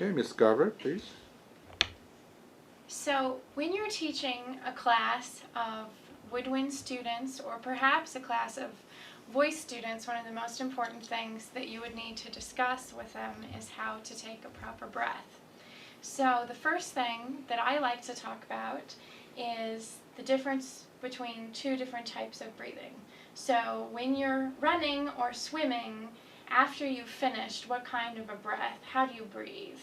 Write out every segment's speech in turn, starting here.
Okay, Ms. Garver, please. So when you're teaching a class of woodwind students, or perhaps a class of voice students, one of the most important things that you would need to discuss with them is how to take a proper breath. So the first thing that I like to talk about is the difference between two different types of breathing. So when you're running or swimming, after you've finished, what kind of a breath? How do you breathe?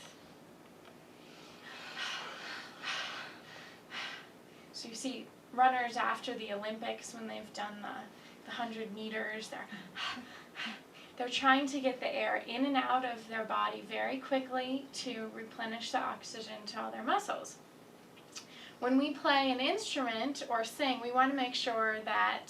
So you see runners after the Olympics, when they've done the 100 meters, they're trying to get the air in and out of their body very quickly to replenish the oxygen to all their muscles. When we play an instrument or sing, we want to make sure that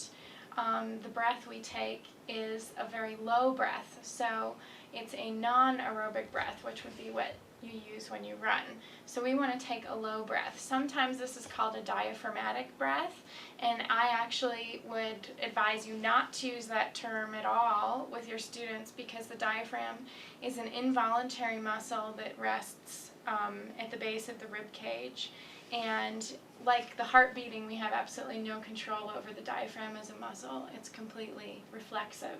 the breath we take is a very low breath. So it's a non-aerobic breath, which would be what you use when you run. So we want to take a low breath. Sometimes this is called a diaphragmatic breath, and I actually would advise you not to use that term at all with your students, because the diaphragm is an involuntary muscle that rests at the base of the rib cage. And like the heart beating, we have absolutely no control over the diaphragm as a muscle. It's completely reflexive.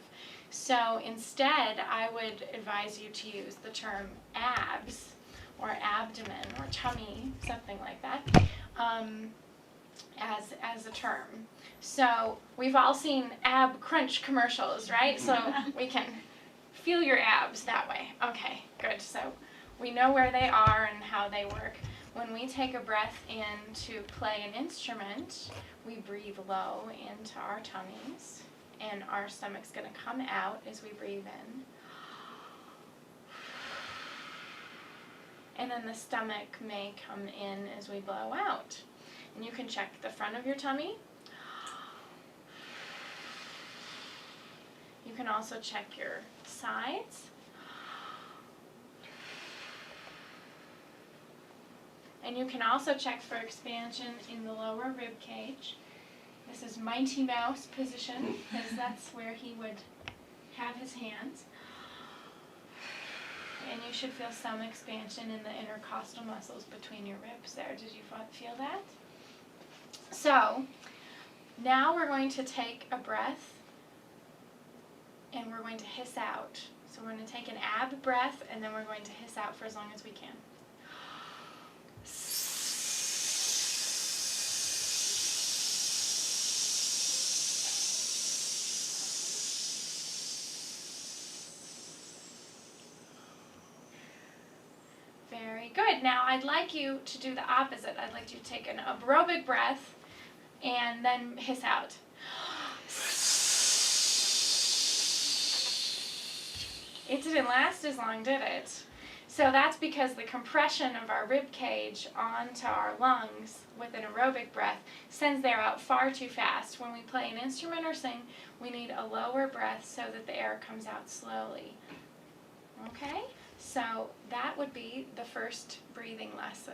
So instead, I would advise you to use the term abs, or abdomen, or tummy, something like that, as a term. So we've all seen ab crunch commercials, right? So we can feel your abs that way. Okay, good. So we know where they are and how they work. When we take a breath in to play an instrument, we breathe low into our tummies, and our stomach's going to come out as we breathe in. And then the stomach may come in as we blow out. And you can check the front of your tummy. You can also check your sides. And you can also check for expansion in the lower rib cage. This is Mighty Mouse position, because that's where he would have his hands. And you should feel some expansion in the intercostal muscles between your ribs there. Did you feel that? So now we're going to take a breath, and we're going to hiss out. So we're going to take an ab breath, and then we're going to hiss out for as long as we can. Very good. Now I'd like you to do the opposite. I'd like you to take an aerobic breath and then hiss out. It didn't last as long, did it? So that's because the compression of our rib cage onto our lungs with an aerobic breath sends the air out far too fast. When we play an instrument or sing, we need a lower breath so that the air comes out slowly. Okay? So that would be the first breathing lesson.